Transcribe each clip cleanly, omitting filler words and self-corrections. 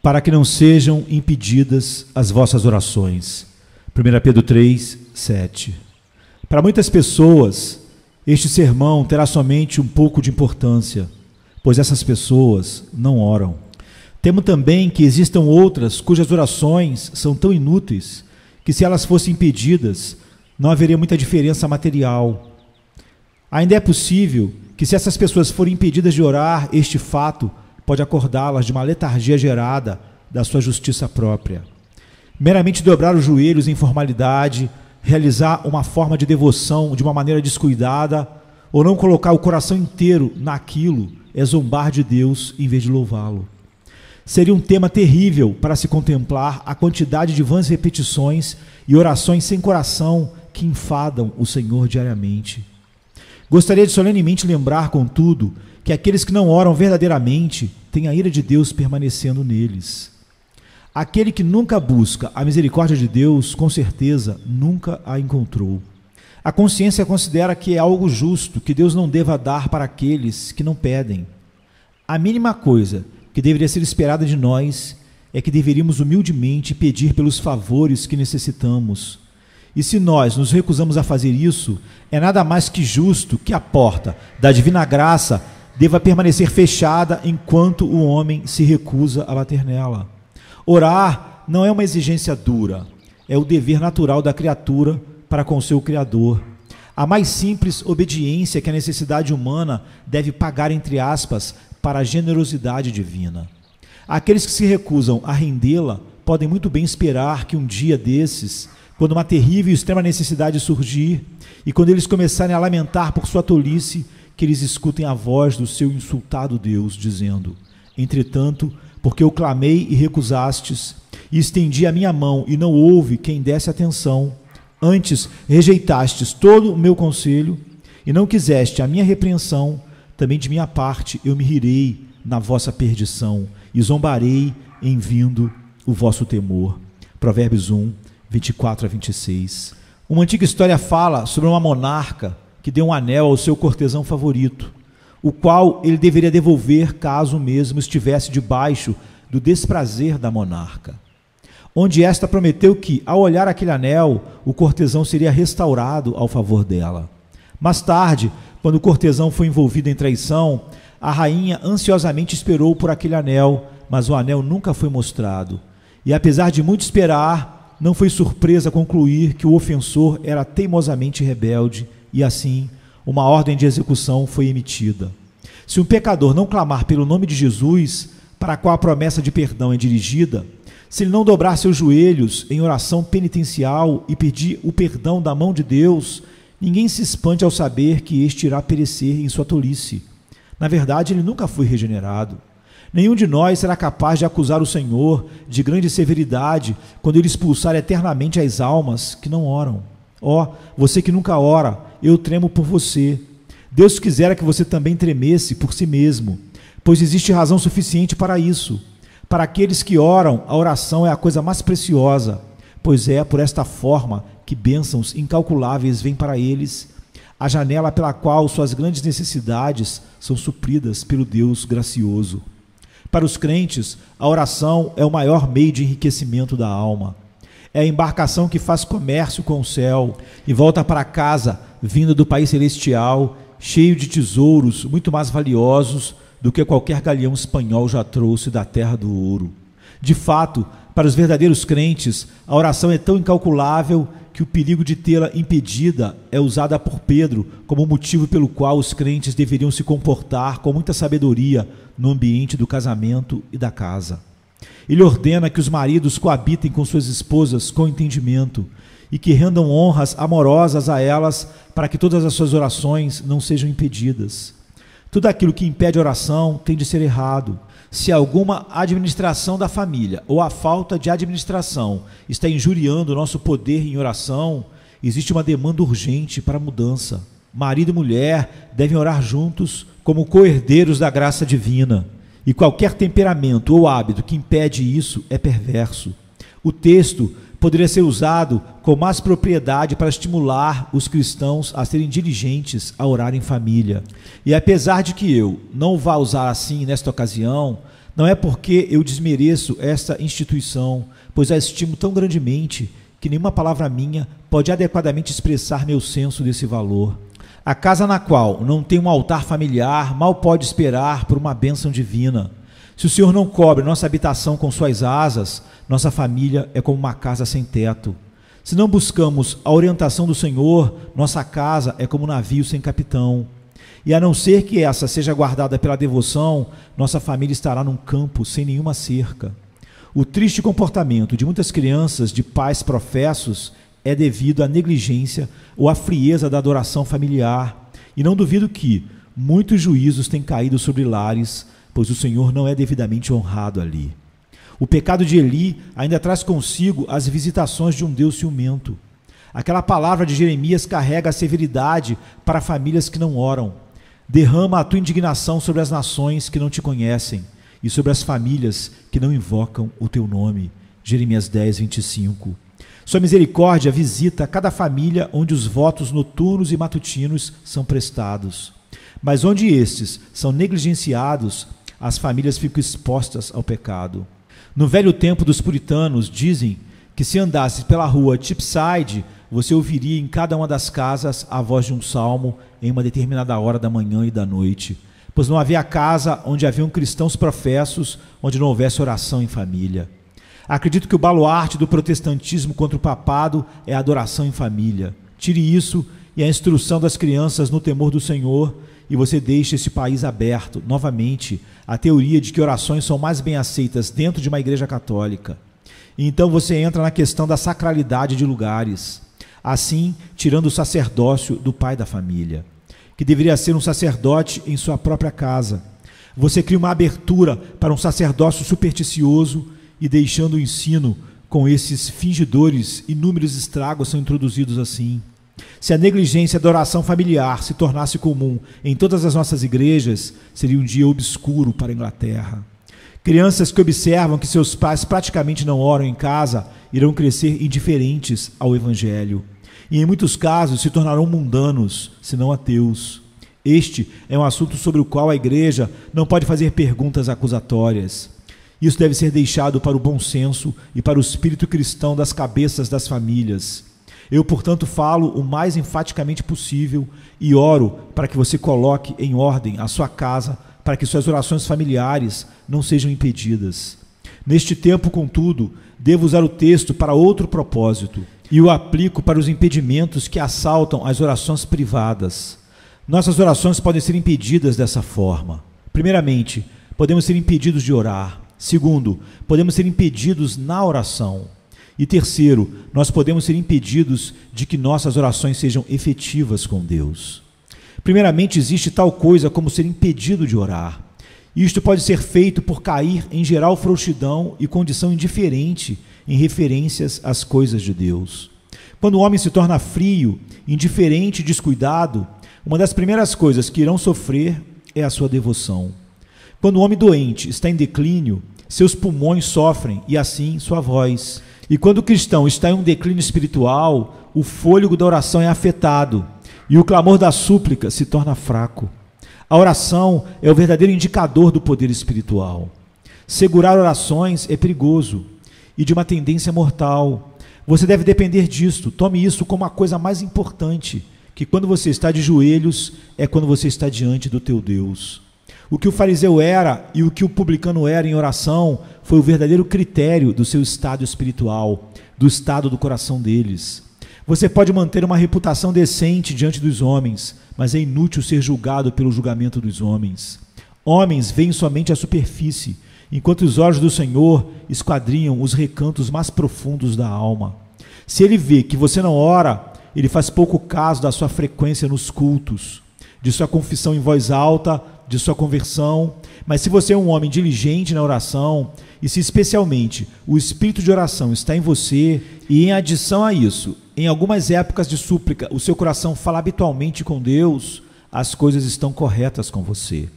para que não sejam impedidas as vossas orações. 1 Pedro 3, 7. Para muitas pessoas, este sermão terá somente um pouco de importância, pois essas pessoas não oram. Temo também que existam outras cujas orações são tão inúteis que, se elas fossem impedidas, não haveria muita diferença material. Ainda é possível que, se essas pessoas forem impedidas de orar, este fato pode acordá-las de uma letargia gerada da sua justiça própria. Meramente dobrar os joelhos em formalidade, realizar uma forma de devoção de uma maneira descuidada, ou não colocar o coração inteiro naquilo, é zombar de Deus em vez de louvá-lo. Seria um tema terrível para se contemplar a quantidade de vãs repetições e orações sem coração que enfadam o Senhor diariamente. Gostaria de solenemente lembrar, contudo, que aqueles que não oram verdadeiramente têm a ira de Deus permanecendo neles. Aquele que nunca busca a misericórdia de Deus, com certeza, nunca a encontrou. A consciência considera que é algo justo que Deus não deva dar para aqueles que não pedem. A mínima coisa que deveria ser esperada de nós é que deveríamos humildemente pedir pelos favores que necessitamos. E se nós nos recusamos a fazer isso, é nada mais que justo que a porta da divina graça deva permanecer fechada enquanto o homem se recusa a bater nela. Orar não é uma exigência dura, é o dever natural da criatura para com seu Criador. A mais simples obediência que a necessidade humana deve pagar, entre aspas, para a generosidade divina. Aqueles que se recusam a rendê-la podem muito bem esperar que um dia desses, quando uma terrível e extrema necessidade surgir, e quando eles começarem a lamentar por sua tolice, que eles escutem a voz do seu insultado Deus, dizendo: entretanto, porque eu clamei e recusastes, e estendi a minha mão e não houve quem desse atenção, antes rejeitastes todo o meu conselho, e não quiseste a minha repreensão, também de minha parte eu me rirei na vossa perdição, e zombarei em vindo o vosso temor. Provérbios 1, 24 a 26. Uma antiga história fala sobre uma monarca que deu um anel ao seu cortesão favorito, o qual ele deveria devolver caso o mesmo estivesse debaixo do desprazer da monarca. Onde esta prometeu que, ao olhar aquele anel, o cortesão seria restaurado ao favor dela. Mais tarde, quando o cortesão foi envolvido em traição, a rainha ansiosamente esperou por aquele anel, mas o anel nunca foi mostrado. E apesar de muito esperar, não foi surpresa concluir que o ofensor era teimosamente rebelde, e assim, uma ordem de execução foi emitida. Se um pecador não clamar pelo nome de Jesus, para a qual a promessa de perdão é dirigida, se ele não dobrar seus joelhos em oração penitencial e pedir o perdão da mão de Deus, ninguém se espante ao saber que este irá perecer em sua tolice. Na verdade, ele nunca foi regenerado. Nenhum de nós será capaz de acusar o Senhor de grande severidade quando ele expulsar eternamente as almas que não oram. Ó, você que nunca ora, eu tremo por você. Deus quisera que você também tremesse por si mesmo, pois existe razão suficiente para isso. Para aqueles que oram, a oração é a coisa mais preciosa, pois é por esta forma que bênçãos incalculáveis vêm para eles, a janela pela qual suas grandes necessidades são supridas pelo Deus gracioso. Para os crentes, a oração é o maior meio de enriquecimento da alma. É a embarcação que faz comércio com o céu e volta para casa, vinda do país celestial, cheio de tesouros muito mais valiosos do que qualquer galeão espanhol já trouxe da terra do ouro. De fato, para os verdadeiros crentes, a oração é tão incalculável que o perigo de tê-la impedida é usada por Pedro como motivo pelo qual os crentes deveriam se comportar com muita sabedoria no ambiente do casamento e da casa. Ele ordena que os maridos coabitem com suas esposas com entendimento e que rendam honras amorosas a elas para que todas as suas orações não sejam impedidas. Tudo aquilo que impede a oração tem de ser errado. Se alguma administração da família ou a falta de administração está injuriando o nosso poder em oração, existe uma demanda urgente para mudança. Marido e mulher devem orar juntos como co-herdeiros da graça divina. E qualquer temperamento ou hábito que impede isso é perverso. O texto poderia ser usado com mais propriedade para estimular os cristãos a serem diligentes a orar em família. E apesar de que eu não o vá usar assim nesta ocasião, Não é porque eu desmereço esta instituição, pois a estimo tão grandemente que nenhuma palavra minha pode adequadamente expressar meu senso desse valor. A casa na qual não tem um altar familiar mal pode esperar por uma bênção divina. Se o Senhor não cobre nossa habitação com suas asas, nossa família é como uma casa sem teto. Se não buscamos a orientação do Senhor, nossa casa é como um navio sem capitão. E a não ser que essa seja guardada pela devoção, nossa família estará num campo sem nenhuma cerca. O triste comportamento de muitas crianças de pais professos é devido à negligência ou à frieza da adoração familiar. E não duvido que muitos juízos têm caído sobre lares, pois o Senhor não é devidamente honrado ali. O pecado de Eli ainda traz consigo as visitações de um Deus ciumento. Aquela palavra de Jeremias carrega a severidade para famílias que não oram. Derrama a tua indignação sobre as nações que não te conhecem e sobre as famílias que não invocam o teu nome. Jeremias 10, 25. Sua misericórdia visita cada família onde os votos noturnos e matutinos são prestados. Mas onde estes são negligenciados, as famílias ficam expostas ao pecado. No velho tempo dos puritanos, dizem que se andasse pela rua Cheapside, você ouviria em cada uma das casas a voz de um salmo em uma determinada hora da manhã e da noite, pois não havia casa onde haviam cristãos professos, onde não houvesse oração em família. Acredito que o baluarte do protestantismo contra o papado é a adoração em família. Tire isso e a instrução das crianças no temor do Senhor, e você deixa esse país aberto, novamente, à teoria de que orações são mais bem aceitas dentro de uma igreja católica. E então você entra na questão da sacralidade de lugares, assim tirando o sacerdócio do pai da família, que deveria ser um sacerdote em sua própria casa. Você cria uma abertura para um sacerdócio supersticioso e deixando o ensino com esses fingidores, inúmeros estragos são introduzidos assim. Se a negligência da oração familiar se tornasse comum em todas as nossas igrejas, seria um dia obscuro para a Inglaterra. Crianças que observam que seus pais praticamente não oram em casa irão crescer indiferentes ao Evangelho. E em muitos casos se tornarão mundanos, se não ateus. Este é um assunto sobre o qual a igreja não pode fazer perguntas acusatórias. Isso deve ser deixado para o bom senso e para o espírito cristão das cabeças das famílias. Eu, portanto, falo o mais enfaticamente possível e oro para que você coloque em ordem a sua casa, para que suas orações familiares não sejam impedidas. Neste tempo, contudo, devo usar o texto para outro propósito e o aplico para os impedimentos que assaltam as orações privadas. Nossas orações podem ser impedidas dessa forma. Primeiramente, podemos ser impedidos de orar. Segundo, podemos ser impedidos na oração. E terceiro, nós podemos ser impedidos de que nossas orações sejam efetivas com Deus. Primeiramente, existe tal coisa como ser impedido de orar. Isto pode ser feito por cair em geral frouxidão e condição indiferente em referências às coisas de Deus. Quando o homem se torna frio, indiferente e descuidado, uma das primeiras coisas que irão sofrer é a sua devoção. Quando o homem doente está em declínio, seus pulmões sofrem e assim sua voz. E quando o cristão está em um declínio espiritual, o fôlego da oração é afetado e o clamor da súplica se torna fraco. A oração é o verdadeiro indicador do poder espiritual. Segurar orações é perigoso e de uma tendência mortal. Você deve depender disto. Tome isso como a coisa mais importante, que quando você está de joelhos é quando você está diante do teu Deus. O que o fariseu era e o que o publicano era em oração foi o verdadeiro critério do seu estado espiritual, do estado do coração deles. Você pode manter uma reputação decente diante dos homens, mas é inútil ser julgado pelo julgamento dos homens. Homens veem somente a superfície, enquanto os olhos do Senhor esquadrinham os recantos mais profundos da alma. Se ele vê que você não ora, ele faz pouco caso da sua frequência nos cultos, de sua confissão em voz alta, de sua conversão. Mas se você é um homem diligente na oração, e se especialmente o espírito de oração está em você, e em adição a isso, em algumas épocas de súplica, o seu coração fala habitualmente com Deus, as coisas estão corretas com você.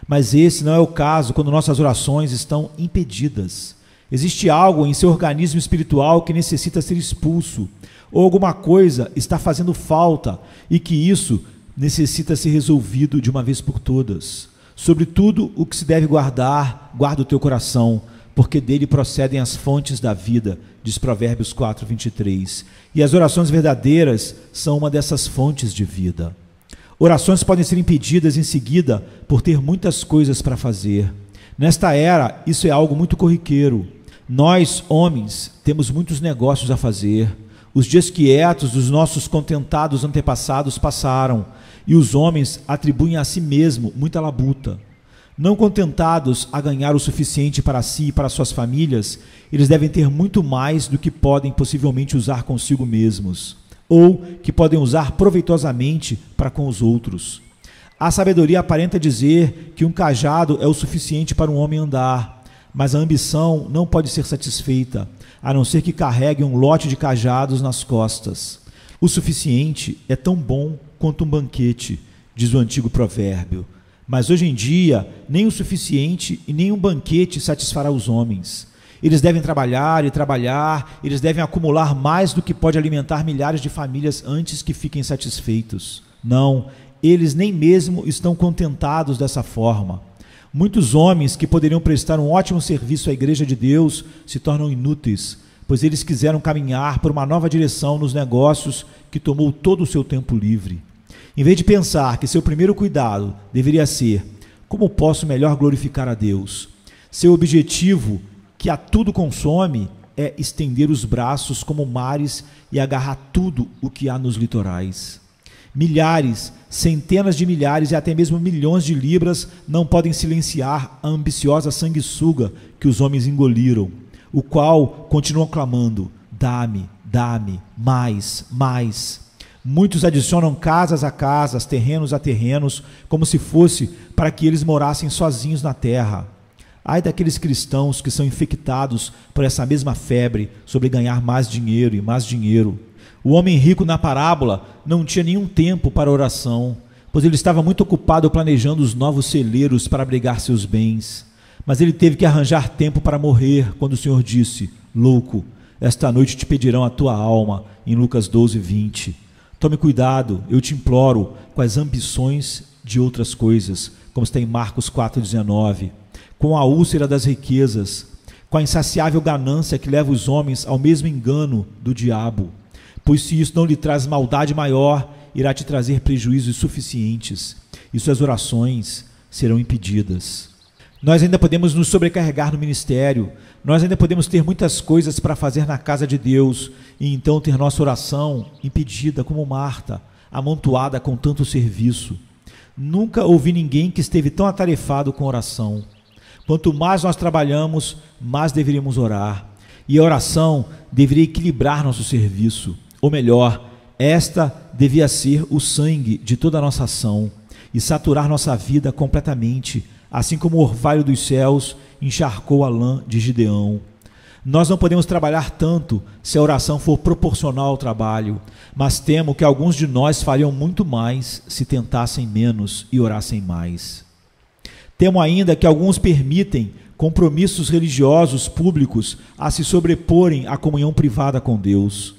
Mas esse não é o caso quando nossas orações estão impedidas. Existe algo em seu organismo espiritual que necessita ser expulso, ou alguma coisa está fazendo falta e que isso necessita ser resolvido de uma vez por todas. Sobre tudo o que se deve guardar, guarda o teu coração, porque dele procedem as fontes da vida, diz Provérbios 4, 23. E as orações verdadeiras são uma dessas fontes de vida. Orações podem ser impedidas em seguida por ter muitas coisas para fazer. Nesta era, isso é algo muito corriqueiro. Nós, homens, temos muitos negócios a fazer. Os dias quietos dos nossos contentados antepassados passaram, e os homens atribuem a si mesmo muita labuta. Não contentados a ganhar o suficiente para si e para suas famílias, eles devem ter muito mais do que podem possivelmente usar consigo mesmos, ou que podem usar proveitosamente para com os outros. A sabedoria aparenta dizer que um cajado é o suficiente para um homem andar, mas a ambição não pode ser satisfeita, a não ser que carregue um lote de cajados nas costas. O suficiente é tão bom quanto um banquete, diz o antigo provérbio. Mas hoje em dia, nem o suficiente e nem um banquete satisfará os homens. Eles devem trabalhar e trabalhar, eles devem acumular mais do que pode alimentar milhares de famílias antes que fiquem satisfeitos. Não, eles nem mesmo estão contentados dessa forma. Muitos homens que poderiam prestar um ótimo serviço à Igreja de Deus se tornam inúteis, pois eles quiseram caminhar por uma nova direção nos negócios que tomou todo o seu tempo livre. Em vez de pensar que seu primeiro cuidado deveria ser como posso melhor glorificar a Deus, seu objetivo, que a tudo consome, é estender os braços como mares e agarrar tudo o que há nos litorais. Milhares, centenas de milhares e até mesmo milhões de libras não podem silenciar a ambiciosa sanguessuga que os homens engoliram, o qual continua clamando: dá-me, dá-me, mais, mais. Muitos adicionam casas a casas, terrenos a terrenos, como se fosse para que eles morassem sozinhos na terra. Ai daqueles cristãos que são infectados por essa mesma febre sobre ganhar mais dinheiro e mais dinheiro. O homem rico na parábola não tinha nenhum tempo para oração, pois ele estava muito ocupado planejando os novos celeiros para abrigar seus bens. Mas ele teve que arranjar tempo para morrer quando o Senhor disse: louco, esta noite te pedirão a tua alma, em Lucas 12, 20. Tome cuidado, eu te imploro, com as ambições de outras coisas, como está em Marcos 4,19, com a úlcera das riquezas, com a insaciável ganância que leva os homens ao mesmo engano do diabo. Pois se isso não lhe traz maldade maior, irá te trazer prejuízos suficientes, e suas orações serão impedidas. Nós ainda podemos nos sobrecarregar no ministério, nós ainda podemos ter muitas coisas para fazer na casa de Deus, e então ter nossa oração impedida como Marta, amontoada com tanto serviço. Nunca ouvi ninguém que esteve tão atarefado com oração. Quanto mais nós trabalhamos, mais deveríamos orar, e a oração deveria equilibrar nosso serviço, ou melhor, esta devia ser o sangue de toda a nossa ação, e saturar nossa vida completamente, assim como o orvalho dos céus encharcou a lã de Gideão. Nós não podemos trabalhar tanto se a oração for proporcional ao trabalho, mas temo que alguns de nós fariam muito mais se tentassem menos e orassem mais. Temo ainda que alguns permitem compromissos religiosos públicos a se sobreporem à comunhão privada com Deus.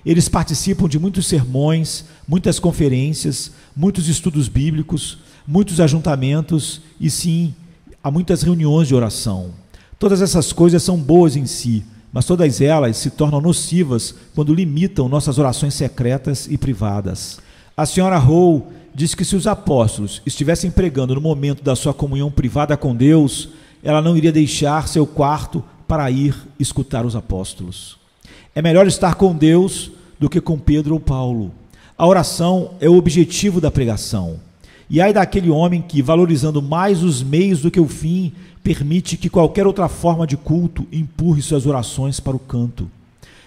Eles participam de muitos sermões, muitas conferências, muitos estudos bíblicos, muitos ajuntamentos e sim, há muitas reuniões de oração. Todas essas coisas são boas em si, mas todas elas se tornam nocivas quando limitam nossas orações secretas e privadas. A senhora Howe diz que se os apóstolos estivessem pregando no momento da sua comunhão privada com Deus, ela não iria deixar seu quarto para ir escutar os apóstolos. É melhor estar com Deus do que com Pedro ou Paulo. A oração é o objetivo da pregação. E ai daquele homem que, valorizando mais os meios do que o fim, permite que qualquer outra forma de culto empurre suas orações para o canto.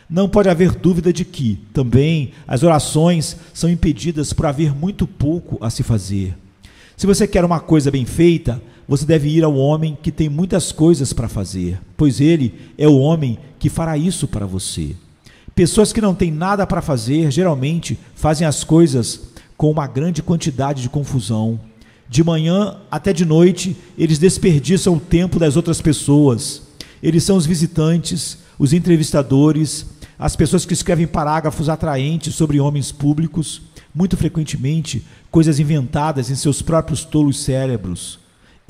Não pode haver dúvida de que, também, as orações são impedidas por haver muito pouco a se fazer. Se você quer uma coisa bem feita, você deve ir ao homem que tem muitas coisas para fazer, pois ele é o homem que fará isso para você. Pessoas que não têm nada para fazer, geralmente, fazem as coisas com uma grande quantidade de confusão. De manhã até de noite, eles desperdiçam o tempo das outras pessoas. Eles são os visitantes, os entrevistadores, as pessoas que escrevem parágrafos atraentes sobre homens públicos, muito frequentemente coisas inventadas em seus próprios tolos cérebros.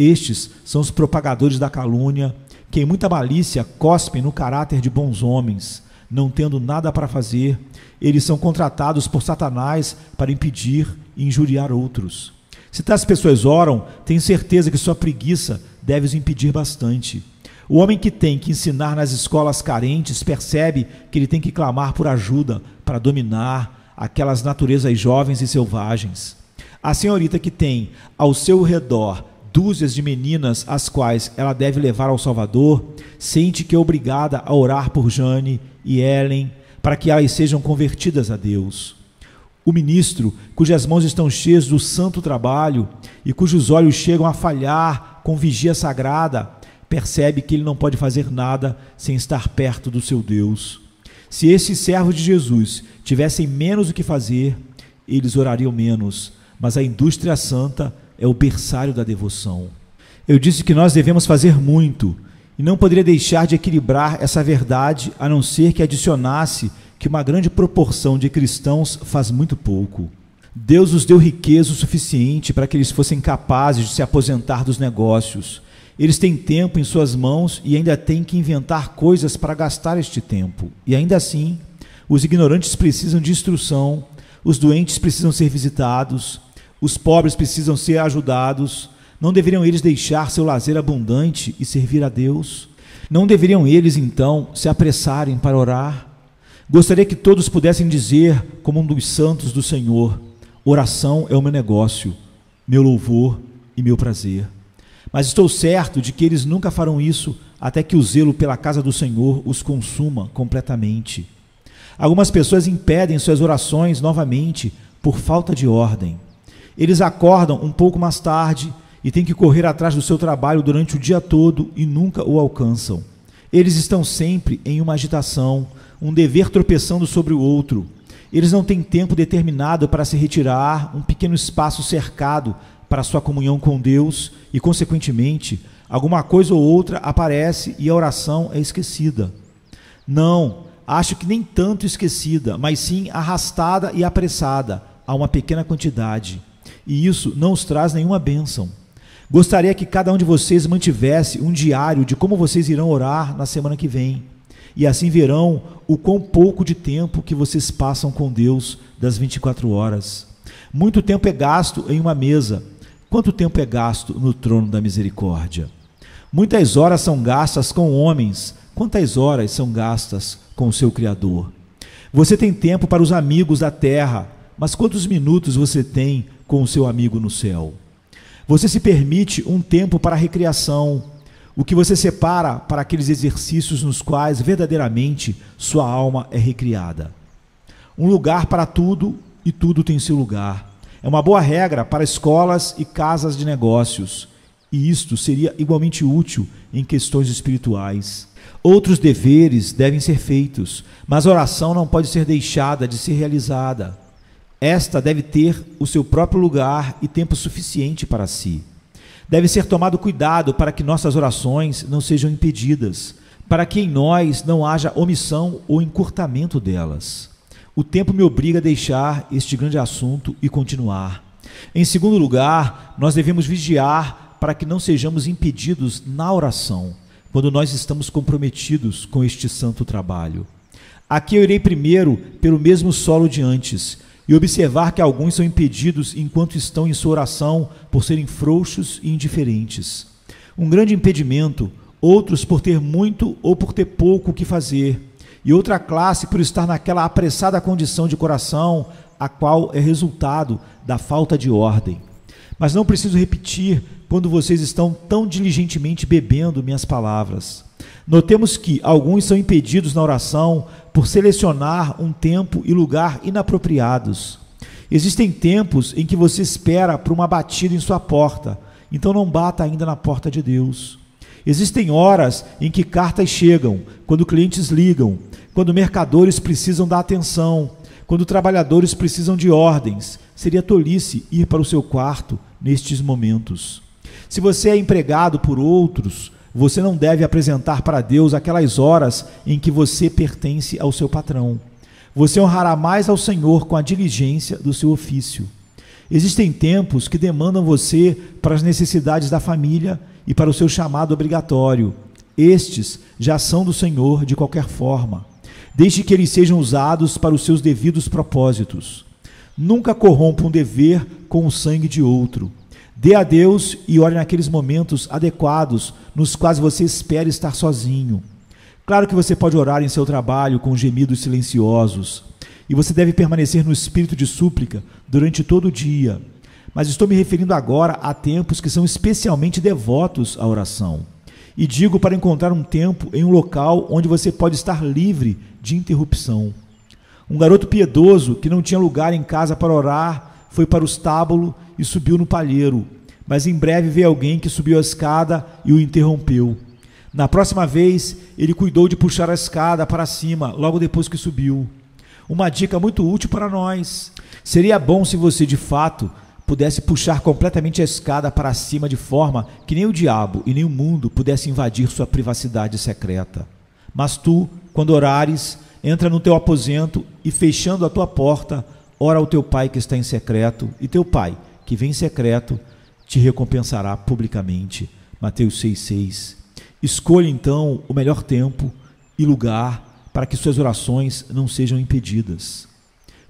Estes são os propagadores da calúnia, que em muita malícia cospem no caráter de bons homens. Não tendo nada para fazer, eles são contratados por Satanás para impedir e injuriar outros. Se tais pessoas oram, tenho certeza que sua preguiça deve os impedir bastante. O homem que tem que ensinar nas escolas carentes percebe que ele tem que clamar por ajuda para dominar aquelas naturezas jovens e selvagens. A senhorita que tem ao seu redor dúzias de meninas às quais ela deve levar ao Salvador, sente que é obrigada a orar por Jane e Ellen para que elas sejam convertidas a Deus. O ministro, cujas mãos estão cheias do santo trabalho e cujos olhos chegam a falhar com vigia sagrada, percebe que ele não pode fazer nada sem estar perto do seu Deus. Se esses servos de Jesus tivessem menos o que fazer, eles orariam menos, mas a indústria santa é o berçário da devoção. Eu disse que nós devemos fazer muito, e não poderia deixar de equilibrar essa verdade, a não ser que adicionasse que uma grande proporção de cristãos faz muito pouco. Deus os deu riqueza o suficiente para que eles fossem capazes de se aposentar dos negócios. Eles têm tempo em suas mãos e ainda têm que inventar coisas para gastar este tempo. E ainda assim, os ignorantes precisam de instrução, os doentes precisam ser visitados, os pobres precisam ser ajudados. Não deveriam eles deixar seu lazer abundante e servir a Deus? Não deveriam eles, então, se apressarem para orar? Gostaria que todos pudessem dizer, como um dos santos do Senhor: oração é o meu negócio, meu louvor e meu prazer. Mas estou certo de que eles nunca farão isso até que o zelo pela casa do Senhor os consuma completamente. Algumas pessoas impedem suas orações novamente por falta de ordem. Eles acordam um pouco mais tarde e têm que correr atrás do seu trabalho durante o dia todo e nunca o alcançam. Eles estão sempre em uma agitação, um dever tropeçando sobre o outro. Eles não têm tempo determinado para se retirar, um pequeno espaço cercado para sua comunhão com Deus e, consequentemente, alguma coisa ou outra aparece e a oração é esquecida. Não, acho que nem tanto esquecida, mas sim arrastada e apressada a uma pequena quantidade. E isso não os traz nenhuma bênção. Gostaria que cada um de vocês mantivesse um diário de como vocês irão orar na semana que vem. E assim verão o quão pouco de tempo que vocês passam com Deus das 24 horas. Muito tempo é gasto em uma mesa. Quanto tempo é gasto no trono da misericórdia? Muitas horas são gastas com homens. Quantas horas são gastas com o seu Criador? Você tem tempo para os amigos da terra, mas quantos minutos você tem com o seu amigo no céu? Você se permite um tempo para a recreação, o que você separa para aqueles exercícios nos quais verdadeiramente sua alma é recriada. Um lugar para tudo e tudo tem seu lugar. É uma boa regra para escolas e casas de negócios, e isto seria igualmente útil em questões espirituais. Outros deveres devem ser feitos, mas a oração não pode ser deixada de ser realizada. Esta deve ter o seu próprio lugar e tempo suficiente para si. Deve ser tomado cuidado para que nossas orações não sejam impedidas, para que em nós não haja omissão ou encurtamento delas. O tempo me obriga a deixar este grande assunto e continuar. Em segundo lugar, nós devemos vigiar para que não sejamos impedidos na oração, quando nós estamos comprometidos com este santo trabalho. Aqui eu irei primeiro pelo mesmo solo de antes, e observar que alguns são impedidos enquanto estão em sua oração por serem frouxos e indiferentes. Um grande impedimento, outros por ter muito ou por ter pouco o que fazer, e outra classe por estar naquela apressada condição de coração, a qual é resultado da falta de ordem. Mas não preciso repetir quando vocês estão tão diligentemente bebendo minhas palavras. Notemos que alguns são impedidos na oração por selecionar um tempo e lugar inapropriados. Existem tempos em que você espera por uma batida em sua porta, então não bata ainda na porta de Deus. Existem horas em que cartas chegam, quando clientes ligam, quando mercadores precisam da atenção, quando trabalhadores precisam de ordens. Seria tolice ir para o seu quarto nestes momentos. Se você é empregado por outros, você não deve apresentar para Deus aquelas horas em que você pertence ao seu patrão. Você honrará mais ao Senhor com a diligência do seu ofício. Existem tempos que demandam você para as necessidades da família e para o seu chamado obrigatório. Estes já são do Senhor de qualquer forma, desde que eles sejam usados para os seus devidos propósitos. Nunca corrompa um dever com o sangue de outro. Dê a Deus e ore naqueles momentos adequados nos quais você espera estar sozinho. Claro que você pode orar em seu trabalho com gemidos silenciosos, e você deve permanecer no espírito de súplica durante todo o dia. Mas estou me referindo agora a tempos que são especialmente devotos à oração. E digo para encontrar um tempo em um local onde você pode estar livre de interrupção. Um garoto piedoso que não tinha lugar em casa para orar foi para o estábulo e subiu no palheiro, mas em breve veio alguém que subiu a escada e o interrompeu. Na próxima vez, ele cuidou de puxar a escada para cima logo depois que subiu. Uma dica muito útil para nós. Seria bom se você, de fato, pudesse puxar completamente a escada para cima de forma que nem o diabo e nem o mundo pudessem invadir sua privacidade secreta. Mas tu, quando orares, entra no teu aposento e, fechando a tua porta, ora ao teu pai que está em secreto, e teu pai, que vem em secreto, te recompensará publicamente. Mateus 6,6. Escolha então o melhor tempo e lugar para que suas orações não sejam impedidas.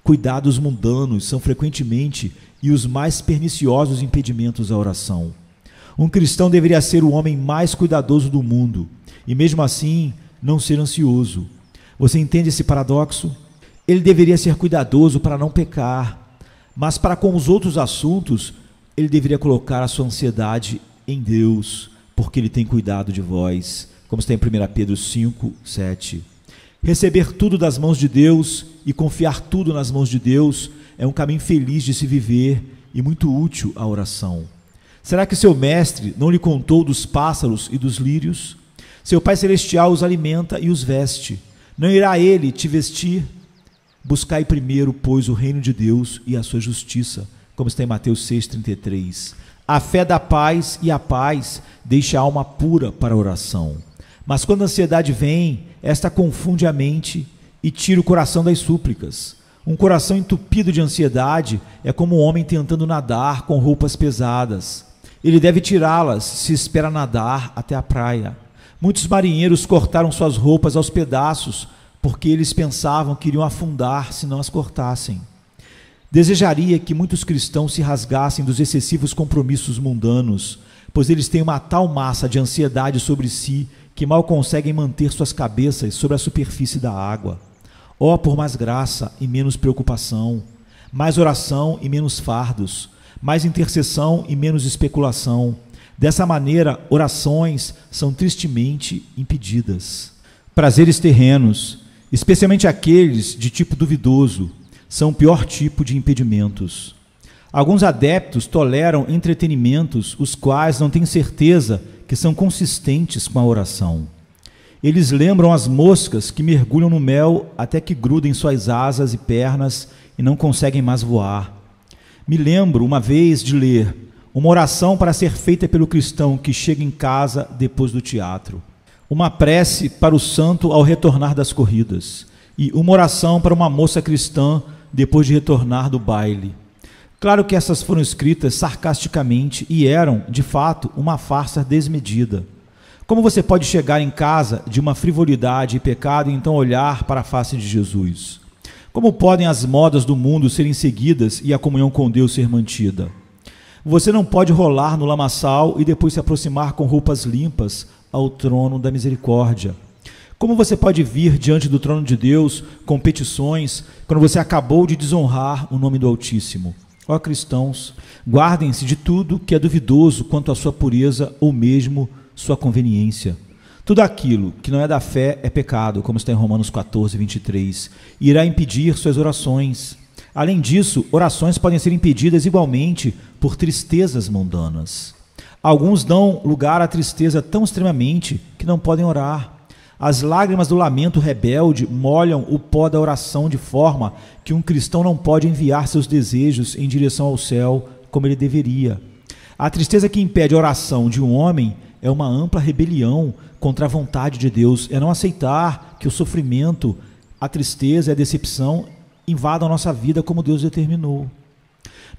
Cuidados mundanos são frequentemente e os mais perniciosos impedimentos à oração. Um cristão deveria ser o homem mais cuidadoso do mundo e, mesmo assim, não ser ansioso. Você entende esse paradoxo? Ele deveria ser cuidadoso para não pecar, mas para com os outros assuntos, ele deveria colocar a sua ansiedade em Deus, porque Ele tem cuidado de vós, como está em 1 Pedro 5:7. Receber tudo das mãos de Deus e confiar tudo nas mãos de Deus é um caminho feliz de se viver e muito útil à oração. Será que seu mestre não lhe contou dos pássaros e dos lírios? Seu Pai Celestial os alimenta e os veste. Não irá Ele te vestir? Buscai primeiro, pois, o reino de Deus e a sua justiça, como está em Mateus 6:33. A fé dá paz e a paz deixa a alma pura para a oração. Mas quando a ansiedade vem, esta confunde a mente e tira o coração das súplicas. Um coração entupido de ansiedade é como um homem tentando nadar com roupas pesadas. Ele deve tirá-las se espera nadar até a praia. Muitos marinheiros cortaram suas roupas aos pedaços porque eles pensavam que iriam afundar se não as cortassem. Desejaria que muitos cristãos se rasgassem dos excessivos compromissos mundanos, pois eles têm uma tal massa de ansiedade sobre si que mal conseguem manter suas cabeças sobre a superfície da água. Ó, por mais graça e menos preocupação, mais oração e menos fardos, mais intercessão e menos especulação. Dessa maneira, orações são tristemente impedidas. Prazeres terrenos, especialmente aqueles de tipo duvidoso, são o pior tipo de impedimentos. Alguns adeptos toleram entretenimentos os quais não têm certeza que são consistentes com a oração. Eles lembram as moscas que mergulham no mel até que grudem suas asas e pernas e não conseguem mais voar. Me lembro uma vez de ler uma oração para ser feita pelo cristão que chega em casa depois do teatro, uma prece para o santo ao retornar das corridas e uma oração para uma moça cristã depois de retornar do baile. Claro que essas foram escritas sarcasticamente e eram, de fato, uma farsa desmedida. Como você pode chegar em casa de uma frivolidade e pecado e então olhar para a face de Jesus? Como podem as modas do mundo serem seguidas e a comunhão com Deus ser mantida? Você não pode rolar no lamaçal e depois se aproximar com roupas limpas ao trono da misericórdia. Como você pode vir diante do trono de Deus com petições quando você acabou de desonrar o nome do Altíssimo? Ó cristãos, guardem-se de tudo que é duvidoso quanto à sua pureza ou mesmo sua conveniência. Tudo aquilo que não é da fé é pecado, como está em Romanos 14:23, e irá impedir suas orações. Além disso, orações podem ser impedidas igualmente por tristezas mundanas. Alguns dão lugar à tristeza tão extremamente que não podem orar. As lágrimas do lamento rebelde molham o pó da oração de forma que um cristão não pode enviar seus desejos em direção ao céu como ele deveria. A tristeza que impede a oração de um homem é uma ampla rebelião contra a vontade de Deus, é não aceitar que o sofrimento, a tristeza e a decepção invadam a nossa vida como Deus determinou.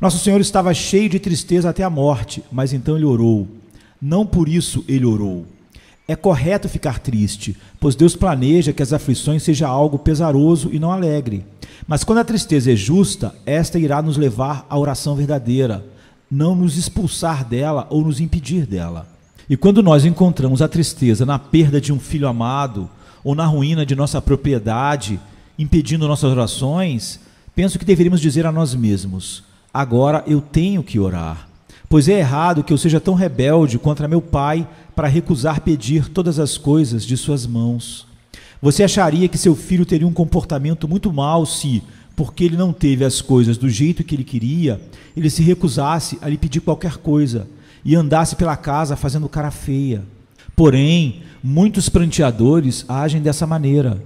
Nosso Senhor estava cheio de tristeza até a morte, mas então ele orou. Não por isso ele orou. É correto ficar triste, pois Deus planeja que as aflições sejam algo pesaroso e não alegre. Mas quando a tristeza é justa, esta irá nos levar à oração verdadeira, não nos expulsar dela ou nos impedir dela. E quando nós encontramos a tristeza na perda de um filho amado ou na ruína de nossa propriedade, impedindo nossas orações, penso que deveríamos dizer a nós mesmos: agora eu tenho que orar, pois é errado que eu seja tão rebelde contra meu pai para recusar pedir todas as coisas de suas mãos. Você acharia que seu filho teria um comportamento muito mau se, porque ele não teve as coisas do jeito que ele queria, ele se recusasse a lhe pedir qualquer coisa e andasse pela casa fazendo cara feia? Porém, muitos pranteadores agem dessa maneira.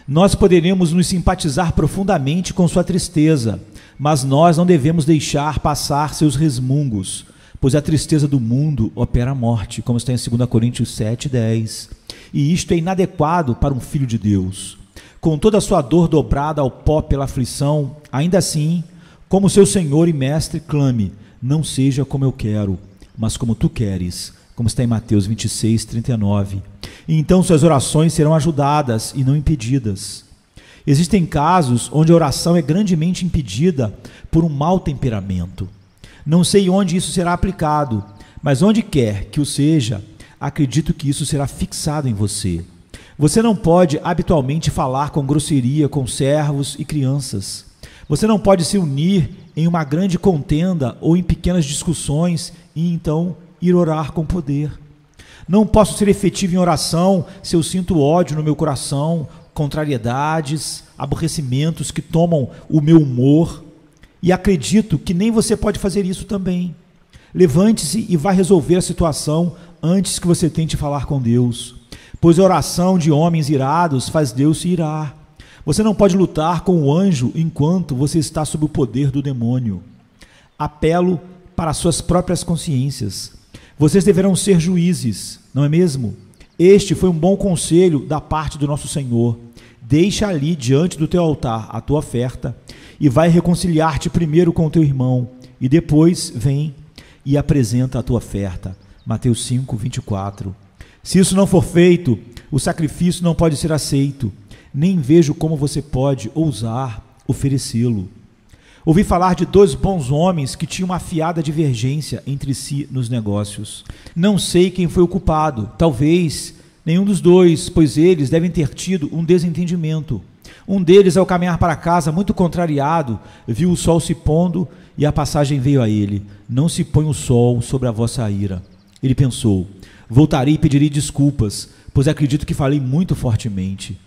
Nós poderemos nos simpatizar profundamente com sua tristeza, mas nós não devemos deixar passar seus resmungos, pois a tristeza do mundo opera a morte, como está em 2 Coríntios 7:10. E isto é inadequado para um filho de Deus. Com toda a sua dor dobrada ao pó pela aflição, ainda assim, como seu Senhor e Mestre, clame: não seja como eu quero, mas como tu queres, como está em Mateus 26:39. E então suas orações serão ajudadas e não impedidas. Existem casos onde a oração é grandemente impedida por um mau temperamento. Não sei onde isso será aplicado, mas onde quer que o seja, acredito que isso será fixado em você. Você não pode habitualmente falar com grosseria com servos e crianças. Você não pode se unir em uma grande contenda ou em pequenas discussões e então ir orar com poder. Não posso ser efetivo em oração se eu sinto ódio no meu coração, contrariedades, aborrecimentos que tomam o meu humor. E acredito que nem você pode fazer isso também. Levante-se e vá resolver a situação antes que você tente falar com Deus, pois a oração de homens irados faz Deus se irar. Você não pode lutar com o anjo enquanto você está sob o poder do demônio. Apelo para suas próprias consciências. Vocês deverão ser juízes, não é mesmo? Este foi um bom conselho da parte do nosso Senhor. Deixa ali diante do teu altar a tua oferta e vai reconciliar-te primeiro com o teu irmão, e depois vem e apresenta a tua oferta. Mateus 5:24. Se isso não for feito, o sacrifício não pode ser aceito. Nem vejo como você pode ousar oferecê-lo. Ouvi falar de 2 bons homens que tinham uma afiada divergência entre si nos negócios. Não sei quem foi o culpado, talvez nenhum dos dois, pois eles devem ter tido um desentendimento. Um deles, ao caminhar para casa, muito contrariado, viu o sol se pondo e a passagem veio a ele: não se põe o sol sobre a vossa ira. Ele pensou: voltarei e pedirei desculpas, pois acredito que falei muito fortemente.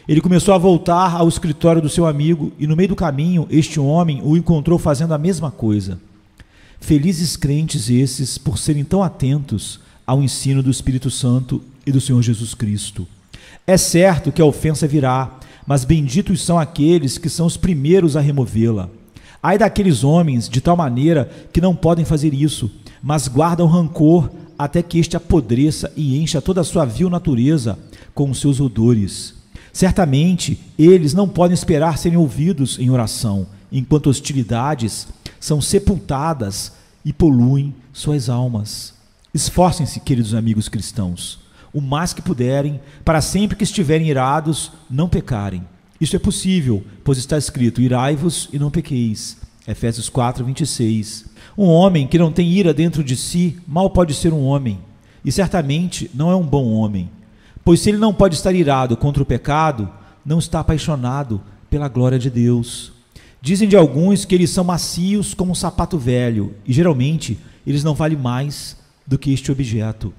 Ele começou a voltar ao escritório do seu amigo e no meio do caminho este homem o encontrou fazendo a mesma coisa. Felizes crentes esses por serem tão atentos ao ensino do Espírito Santo e do Senhor Jesus Cristo. É certo que a ofensa virá, mas benditos são aqueles que são os primeiros a removê-la. Ai daqueles homens de tal maneira que não podem fazer isso, mas guardam rancor até que este apodreça e encha toda a sua vil natureza com os seus odores. Certamente, eles não podem esperar serem ouvidos em oração, enquanto hostilidades são sepultadas e poluem suas almas. Esforcem-se, queridos amigos cristãos, o mais que puderem, para sempre que estiverem irados, não pecarem. Isso é possível, pois está escrito: irai-vos e não pequeis. Efésios 4:26. Um homem que não tem ira dentro de si, mal pode ser um homem, e certamente não é um bom homem. Pois se ele não pode estar irado contra o pecado, não está apaixonado pela glória de Deus. Dizem de alguns que eles são macios como um sapato velho, e geralmente eles não valem mais do que este objeto.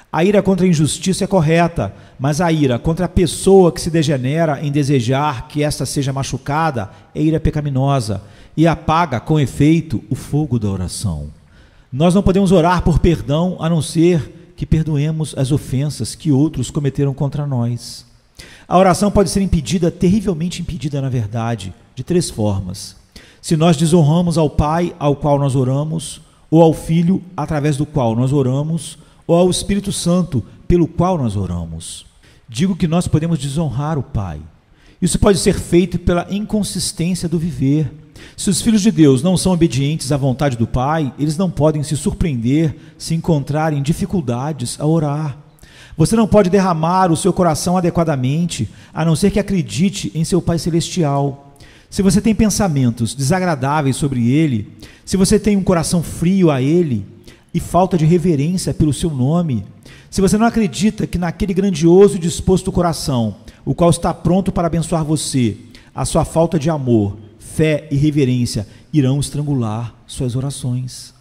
A ira contra a injustiça é correta, mas a ira contra a pessoa que se degenera em desejar que esta seja machucada é ira pecaminosa e apaga com efeito o fogo da oração. Nós não podemos orar por perdão a não ser que perdoemos as ofensas que outros cometeram contra nós. A oração pode ser impedida, terrivelmente impedida na verdade, de 3 formas. Se nós desonramos ao Pai ao qual nós oramos, ou ao Filho através do qual nós oramos, ou ao Espírito Santo pelo qual nós oramos. Digo que nós podemos desonrar o Pai. Isso pode ser feito pela inconsistência do viver. Se os filhos de Deus não são obedientes à vontade do Pai, eles não podem se surpreender se encontrarem dificuldades a orar. Você não pode derramar o seu coração adequadamente, a não ser que acredite em seu Pai Celestial. Se você tem pensamentos desagradáveis sobre Ele, se você tem um coração frio a Ele e falta de reverência pelo seu nome, se você não acredita que naquele grandioso e disposto coração, o qual está pronto para abençoar você, a sua falta de amor, fé e reverência irão estrangular suas orações.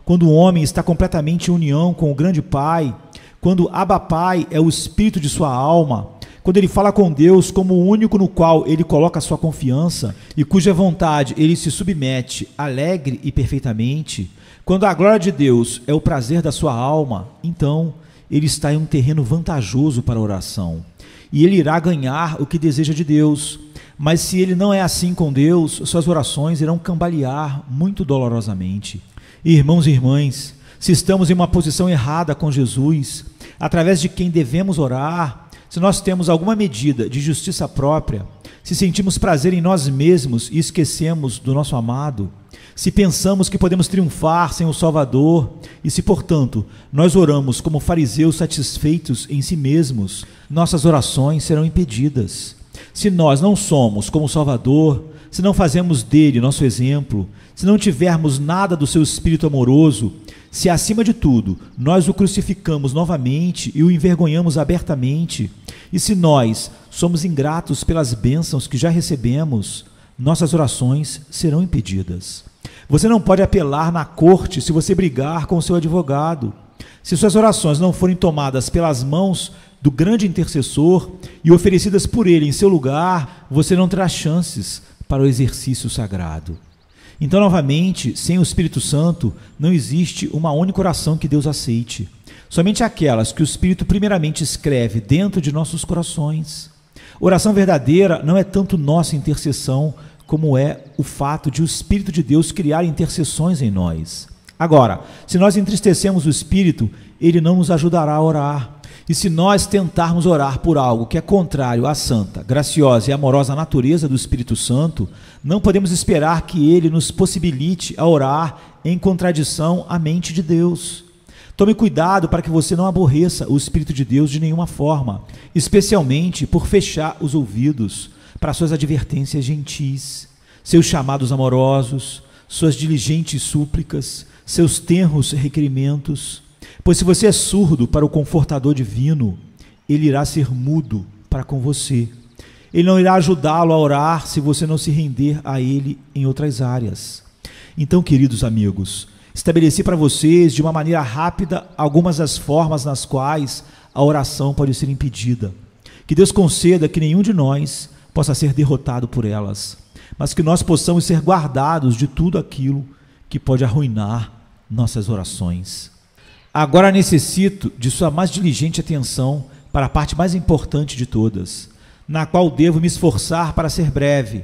Quando o homem está completamente em união com o grande Pai, quando Abba Pai é o espírito de sua alma, quando ele fala com Deus como o único no qual ele coloca a sua confiança e cuja vontade ele se submete alegre e perfeitamente, quando a glória de Deus é o prazer da sua alma, então ele está em um terreno vantajoso para a oração e ele irá ganhar o que deseja de Deus. Mas se ele não é assim com Deus, suas orações irão cambalear muito dolorosamente. Irmãos e irmãs, se estamos em uma posição errada com Jesus, através de quem devemos orar, se nós temos alguma medida de justiça própria, se sentimos prazer em nós mesmos e esquecemos do nosso amado, se pensamos que podemos triunfar sem o Salvador e se, portanto, nós oramos como fariseus satisfeitos em si mesmos, nossas orações serão impedidas. Se nós não somos como o Salvador, se não fazemos dele nosso exemplo, se não tivermos nada do seu Espírito amoroso, se acima de tudo nós o crucificamos novamente e o envergonhamos abertamente, e se nós somos ingratos pelas bênçãos que já recebemos, nossas orações serão impedidas. Você não pode apelar na corte se você brigar com o seu advogado. Se suas orações não forem tomadas pelas mãos do grande intercessor e oferecidas por ele em seu lugar, você não terá chances para o exercício sagrado. Então, novamente, sem o Espírito Santo, não existe uma única oração que Deus aceite. Somente aquelas que o Espírito primeiramente escreve dentro de nossos corações. Oração verdadeira não é tanto nossa intercessão, como é o fato de o Espírito de Deus criar intercessões em nós. Agora, se nós entristecemos o Espírito, ele não nos ajudará a orar. E se nós tentarmos orar por algo que é contrário à santa, graciosa e amorosa natureza do Espírito Santo, não podemos esperar que ele nos possibilite a orar em contradição à mente de Deus. Tome cuidado para que você não aborreça o Espírito de Deus de nenhuma forma, especialmente por fechar os ouvidos para suas advertências gentis, seus chamados amorosos, suas diligentes súplicas, seus tenros requerimentos. Pois se você é surdo para o Confortador divino, ele irá ser mudo para com você. Ele não irá ajudá-lo a orar se você não se render a ele em outras áreas. Então, queridos amigos, estabeleci para vocês de uma maneira rápida algumas das formas nas quais a oração pode ser impedida. Que Deus conceda que nenhum de nós possa ser derrotado por elas, mas que nós possamos ser guardados de tudo aquilo que pode arruinar nossas orações. Agora necessito de sua mais diligente atenção para a parte mais importante de todas, na qual devo me esforçar para ser breve.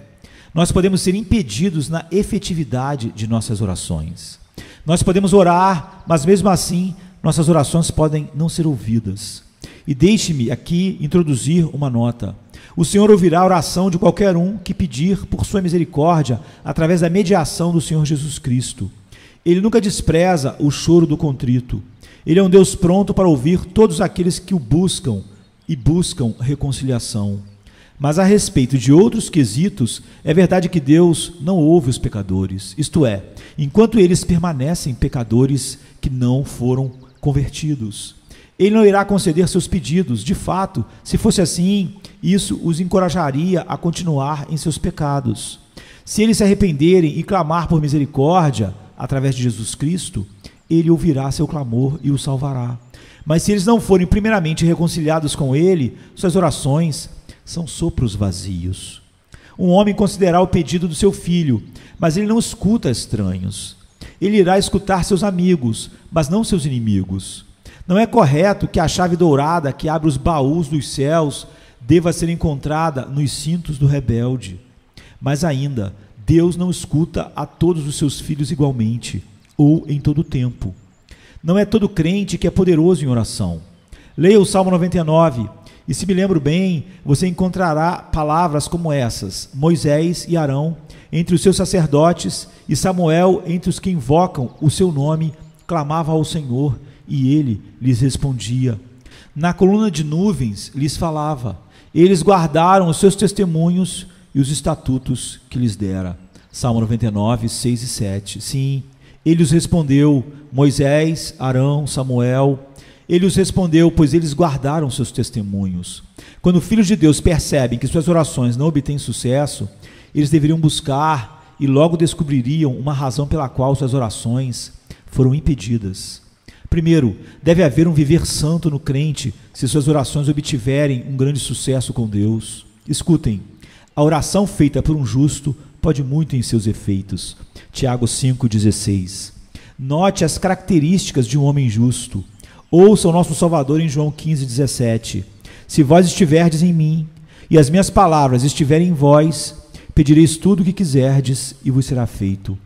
Nós podemos ser impedidos na efetividade de nossas orações. Nós podemos orar, mas mesmo assim, nossas orações podem não ser ouvidas. E deixe-me aqui introduzir uma nota. O Senhor ouvirá a oração de qualquer um que pedir por sua misericórdia através da mediação do Senhor Jesus Cristo. Ele nunca despreza o choro do contrito. Ele é um Deus pronto para ouvir todos aqueles que o buscam e buscam reconciliação. Mas a respeito de outros quesitos, é verdade que Deus não ouve os pecadores, isto é, enquanto eles permanecem pecadores que não foram convertidos. Ele não irá conceder seus pedidos. De fato, se fosse assim, isso os encorajaria a continuar em seus pecados. Se eles se arrependerem e clamar por misericórdia através de Jesus Cristo, ele ouvirá seu clamor e o salvará. Mas se eles não forem primeiramente reconciliados com ele, suas orações são sopros vazios. Um homem considerará o pedido do seu filho, mas ele não escuta estranhos. Ele irá escutar seus amigos, mas não seus inimigos. Não é correto que a chave dourada que abre os baús dos céus deva ser encontrada nos cintos do rebelde. Mas ainda, Deus não escuta a todos os seus filhos igualmente, ou em todo o tempo. Não é todo crente que é poderoso em oração. Leia o Salmo 99, e se me lembro bem, você encontrará palavras como essas: Moisés e Arão entre os seus sacerdotes, e Samuel, entre os que invocam o seu nome, clamava ao Senhor, e ele lhes respondia. Na coluna de nuvens lhes falava. Eles guardaram os seus testemunhos e os estatutos que lhes dera. Salmo 99, 6 e 7. Sim, ele os respondeu, Moisés, Arão, Samuel. Ele os respondeu, pois eles guardaram seus testemunhos. Quando filhos de Deus percebem que suas orações não obtêm sucesso, eles deveriam buscar e logo descobririam uma razão pela qual suas orações foram impedidas. Primeiro, deve haver um viver santo no crente se suas orações obtiverem um grande sucesso com Deus. Escutem, a oração feita por um justo pode muito em seus efeitos. Tiago 5,16. Note as características de um homem justo. Ouça o nosso Salvador em João 15,17. Se vós estiverdes em mim, e as minhas palavras estiverem em vós, pedireis tudo o que quiserdes, e vos será feito.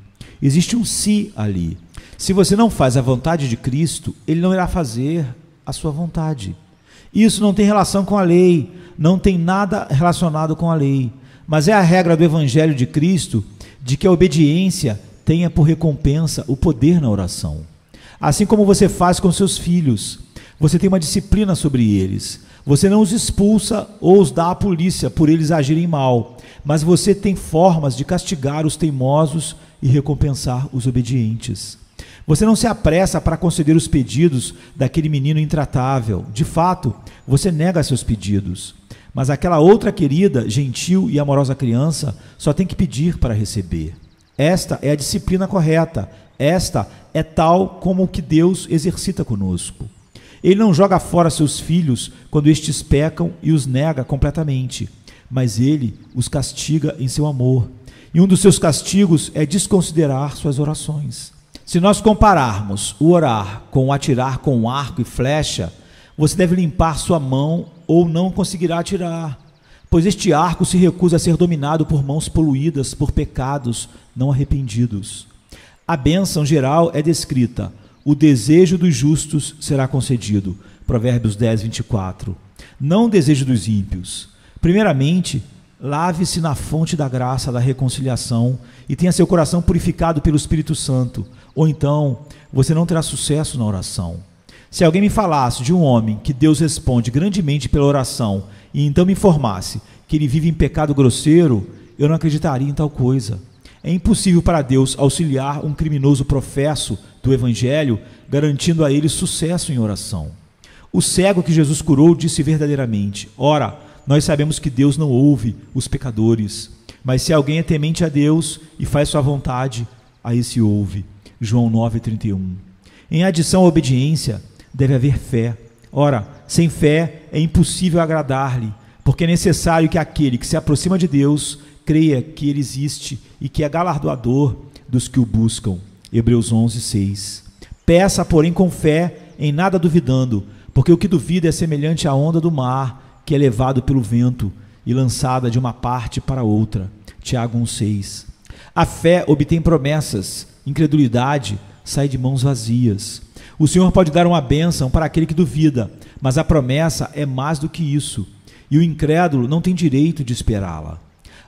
Existe um se ali. Se você não faz a vontade de Cristo, ele não irá fazer a sua vontade. Isso não tem relação com a lei, não tem nada relacionado com a lei, mas é a regra do Evangelho de Cristo de que a obediência tenha por recompensa o poder na oração. Assim como você faz com seus filhos, você tem uma disciplina sobre eles. Você não os expulsa ou os dá à polícia por eles agirem mal, mas você tem formas de castigar os teimosos e recompensar os obedientes. Você não se apressa para conceder os pedidos daquele menino intratável. De fato, você nega seus pedidos. Mas aquela outra querida, gentil e amorosa criança só tem que pedir para receber. Esta é a disciplina correta. Esta é tal como o que Deus exercita conosco. Ele não joga fora seus filhos quando estes pecam e os nega completamente, mas ele os castiga em seu amor. E um dos seus castigos é desconsiderar suas orações. Se nós compararmos o orar com o atirar com arco e flecha, você deve limpar sua mão ou não conseguirá atirar, pois este arco se recusa a ser dominado por mãos poluídas por pecados não arrependidos. A bênção geral é descrita: o desejo dos justos será concedido. Provérbios 10, 24. Não o desejo dos ímpios. Primeiramente, lave-se na fonte da graça da reconciliação e tenha seu coração purificado pelo Espírito Santo, ou então você não terá sucesso na oração. Se alguém me falasse de um homem que Deus responde grandemente pela oração e então me informasse que ele vive em pecado grosseiro, eu não acreditaria em tal coisa. É impossível para Deus auxiliar um criminoso professo do Evangelho, garantindo a ele sucesso em oração. O cego que Jesus curou disse verdadeiramente: ora, nós sabemos que Deus não ouve os pecadores, mas se alguém é temente a Deus e faz sua vontade, a esse ouve. João 9,31. Em adição à obediência, deve haver fé. Ora, sem fé é impossível agradar-lhe, porque é necessário que aquele que se aproxima de Deus creia que ele existe e que é galardoador dos que o buscam. Hebreus 11:6. Peça, porém, com fé, em nada duvidando, porque o que duvida é semelhante à onda do mar, que é levado pelo vento e lançada de uma parte para outra. Tiago 1,6. A fé obtém promessas, incredulidade sai de mãos vazias. O Senhor pode dar uma bênção para aquele que duvida, mas a promessa é mais do que isso, e o incrédulo não tem direito de esperá-la.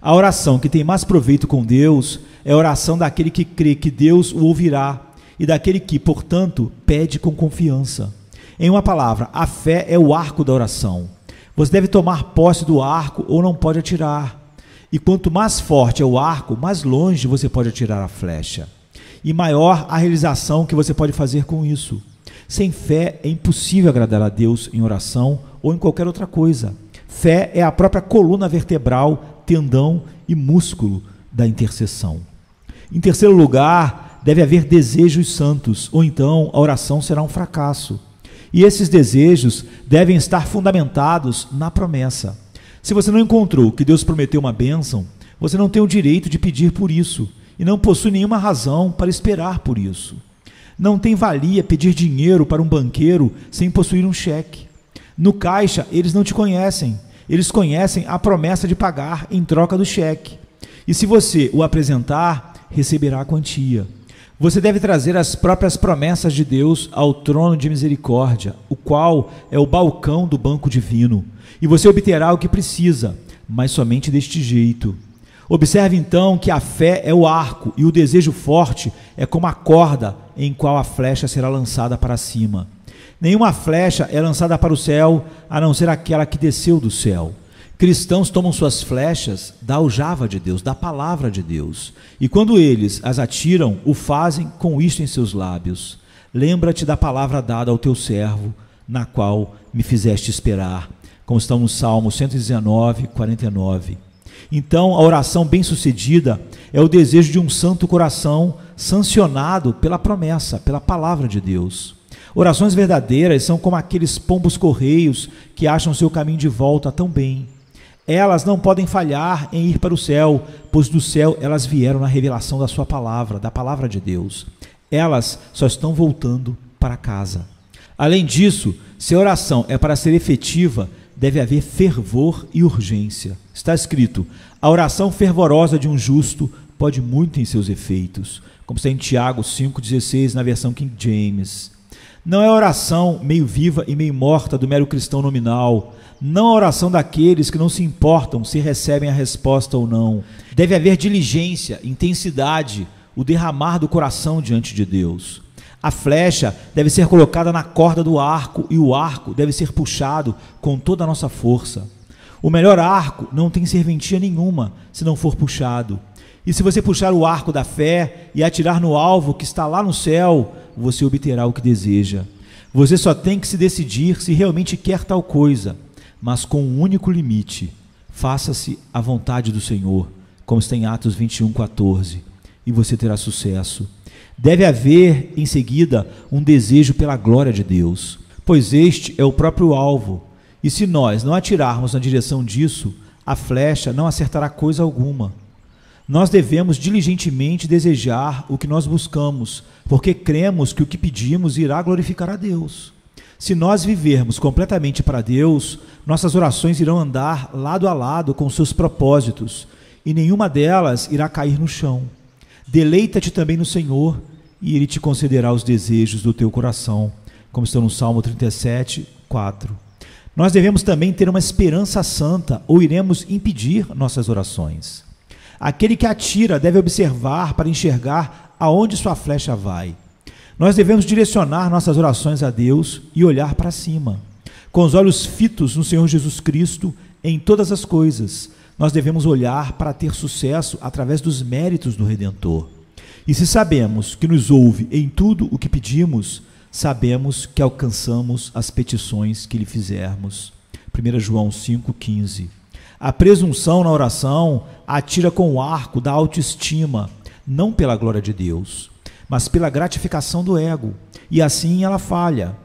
A oração que tem mais proveito com Deus é a oração daquele que crê que Deus o ouvirá e daquele que, portanto, pede com confiança. Em uma palavra, a fé é o arco da oração. Você deve tomar posse do arco ou não pode atirar. E quanto mais forte é o arco, mais longe você pode atirar a flecha. E maior a realização que você pode fazer com isso. Sem fé é impossível agradar a Deus em oração ou em qualquer outra coisa. Fé é a própria coluna vertebral, tendão e músculo da intercessão. Em terceiro lugar, deve haver desejos santos, ou então a oração será um fracasso. E esses desejos devem estar fundamentados na promessa. Se você não encontrou que Deus prometeu uma bênção, você não tem o direito de pedir por isso e não possui nenhuma razão para esperar por isso. Não tem valia pedir dinheiro para um banqueiro sem possuir um cheque. No caixa, eles não te conhecem. Eles conhecem a promessa de pagar em troca do cheque. E se você o apresentar, receberá a quantia. Você deve trazer as próprias promessas de Deus ao trono de misericórdia, o qual é o balcão do banco divino. E você obterá o que precisa, mas somente deste jeito. Observe então que a fé é o arco e o desejo forte é como a corda em qual a flecha será lançada para cima. Nenhuma flecha é lançada para o céu, a não ser aquela que desceu do céu. Cristãos tomam suas flechas da aljava de Deus, da palavra de Deus, e quando eles as atiram, o fazem com isto em seus lábios: lembra-te da palavra dada ao teu servo, na qual me fizeste esperar, como está no Salmo 119, 49. Então, a oração bem-sucedida é o desejo de um santo coração sancionado pela promessa, pela palavra de Deus. Orações verdadeiras são como aqueles pombos correios que acham seu caminho de volta tão bem. Elas não podem falhar em ir para o céu, pois do céu elas vieram na revelação da sua palavra, da palavra de Deus. Elas só estão voltando para casa. Além disso, se a oração é para ser efetiva, deve haver fervor e urgência. Está escrito: a oração fervorosa de um justo pode muito em seus efeitos, como está em Tiago 5,16 na versão King James. Não é a oração meio viva e meio morta do mero cristão nominal, não a oração daqueles que não se importam se recebem a resposta ou não. Deve haver diligência, intensidade, o derramar do coração diante de Deus. A flecha deve ser colocada na corda do arco e o arco deve ser puxado com toda a nossa força. O melhor arco não tem serventia nenhuma se não for puxado. E se você puxar o arco da fé e atirar no alvo que está lá no céu, você obterá o que deseja. Você só tem que se decidir se realmente quer tal coisa, mas com um único limite: faça-se a vontade do Senhor, como está em Atos 21:14, e você terá sucesso. Deve haver, em seguida, um desejo pela glória de Deus, pois este é o próprio alvo, e se nós não atirarmos na direção disso, a flecha não acertará coisa alguma. Nós devemos diligentemente desejar o que nós buscamos, porque cremos que o que pedimos irá glorificar a Deus. Se nós vivermos completamente para Deus, nossas orações irão andar lado a lado com seus propósitos, e nenhuma delas irá cair no chão. Deleita-te também no Senhor, e Ele te concederá os desejos do teu coração, como está no Salmo 37, 4. Nós devemos também ter uma esperança santa, ou iremos impedir nossas orações. Aquele que atira deve observar para enxergar aonde sua flecha vai. Nós devemos direcionar nossas orações a Deus e olhar para cima. Com os olhos fitos no Senhor Jesus Cristo em todas as coisas, nós devemos olhar para ter sucesso através dos méritos do Redentor. E se sabemos que nos ouve em tudo o que pedimos, sabemos que alcançamos as petições que lhe fizermos. 1 João 5,15. A presunção na oração atira com o arco da autoestima, não pela glória de Deus, mas pela gratificação do ego, e assim ela falha.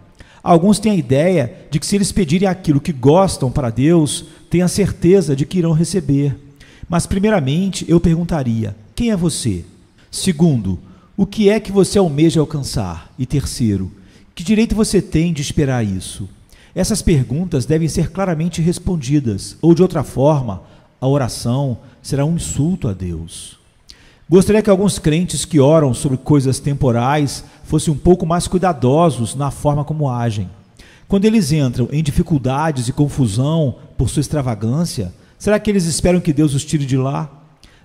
Alguns têm a ideia de que se eles pedirem aquilo que gostam para Deus, têm a certeza de que irão receber. Mas primeiramente eu perguntaria: quem é você? Segundo, o que é que você almeja alcançar? E terceiro, que direito você tem de esperar isso? Essas perguntas devem ser claramente respondidas, ou de outra forma, a oração será um insulto a Deus. Gostaria que alguns crentes que oram sobre coisas temporais fossem um pouco mais cuidadosos na forma como agem. Quando eles entram em dificuldades e confusão por sua extravagância, será que eles esperam que Deus os tire de lá?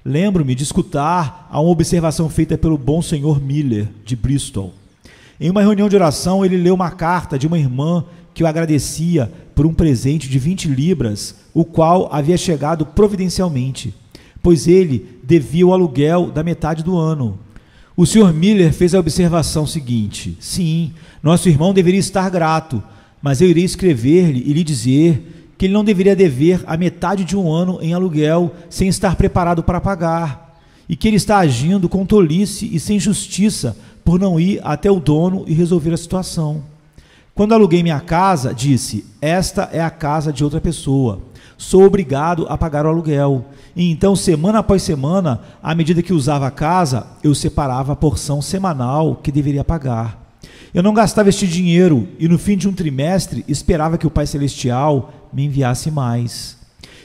Lembro-me de escutar a uma observação feita pelo bom senhor Miller, de Bristol. Em uma reunião de oração, ele leu uma carta de uma irmã que o agradecia por um presente de 20 libras, o qual havia chegado providencialmente, pois ele devia o aluguel da metade do ano. O Sr. Miller fez a observação seguinte: sim, nosso irmão deveria estar grato, mas eu irei escrever-lhe e lhe dizer que ele não deveria dever a metade de um ano em aluguel sem estar preparado para pagar, e que ele está agindo com tolice e sem justiça por não ir até o dono e resolver a situação. Quando aluguei minha casa, disse: esta é a casa de outra pessoa, sou obrigado a pagar o aluguel. E então, semana após semana, à medida que usava a casa, eu separava a porção semanal que deveria pagar. Eu não gastava este dinheiro e no fim de um trimestre esperava que o Pai Celestial me enviasse mais.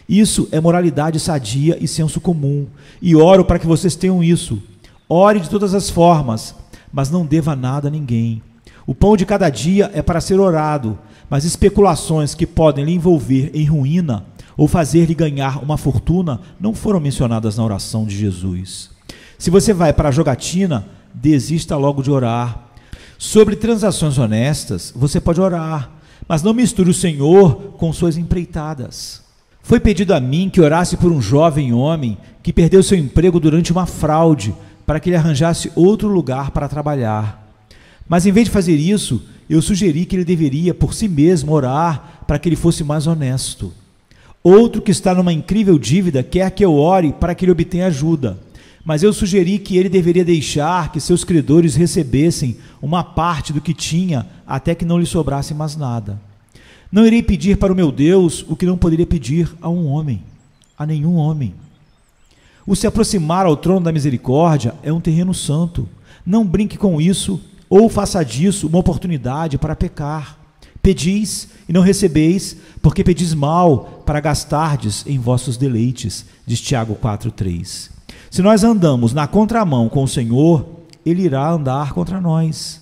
Isso é moralidade sadia e senso comum, e oro para que vocês tenham isso. Ore de todas as formas, mas não deva nada a ninguém. O pão de cada dia é para ser orado, mas especulações que podem lhe envolver em ruína ou fazer-lhe ganhar uma fortuna não foram mencionadas na oração de Jesus. Se você vai para a jogatina, desista logo de orar. Sobre transações honestas, você pode orar, mas não misture o Senhor com suas empreitadas. Foi pedido a mim que orasse por um jovem homem que perdeu seu emprego durante uma fraude, para que ele arranjasse outro lugar para trabalhar. Mas em vez de fazer isso, eu sugeri que ele deveria, por si mesmo, orar para que ele fosse mais honesto. Outro que está numa incrível dívida quer que eu ore para que ele obtenha ajuda, mas eu sugeri que ele deveria deixar que seus credores recebessem uma parte do que tinha até que não lhe sobrasse mais nada. Não irei pedir para o meu Deus o que não poderia pedir a um homem, a nenhum homem. O se aproximar ao trono da misericórdia é um terreno santo. Não brinque com isso ou faça disso uma oportunidade para pecar. Pedis e não recebeis, porque pedis mal para gastardes em vossos deleites, diz Tiago 4,3. Se nós andamos na contramão com o Senhor, Ele irá andar contra nós.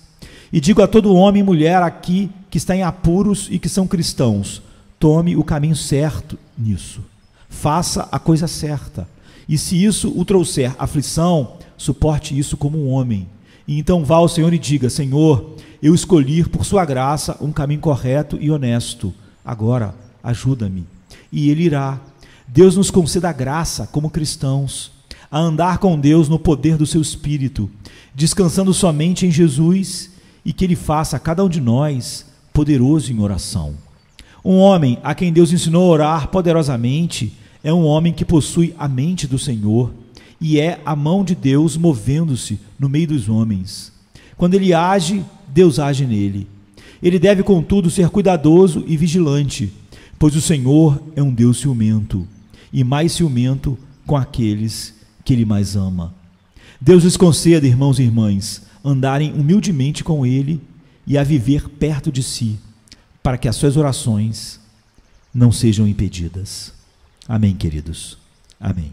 E digo a todo homem e mulher aqui que está em apuros e que são cristãos, tome o caminho certo nisso. Faça a coisa certa. E se isso o trouxer aflição, suporte isso como um homem. E então vá ao Senhor e diga: Senhor, eu escolhi por sua graça um caminho correto e honesto. Agora, ajuda-me. E Ele irá. Deus nos conceda a graça, como cristãos, a andar com Deus no poder do seu Espírito, descansando somente em Jesus, e que Ele faça a cada um de nós poderoso em oração. Um homem a quem Deus ensinou a orar poderosamente é um homem que possui a mente do Senhor e é a mão de Deus movendo-se no meio dos homens. Quando ele age, Deus age nele. Ele deve, contudo, ser cuidadoso e vigilante, pois o Senhor é um Deus ciumento, e mais ciumento com aqueles que Ele mais ama. Deus lhes conceda, irmãos e irmãs, andarem humildemente com Ele e a viver perto de si, para que as suas orações não sejam impedidas. Amém, queridos. Amém.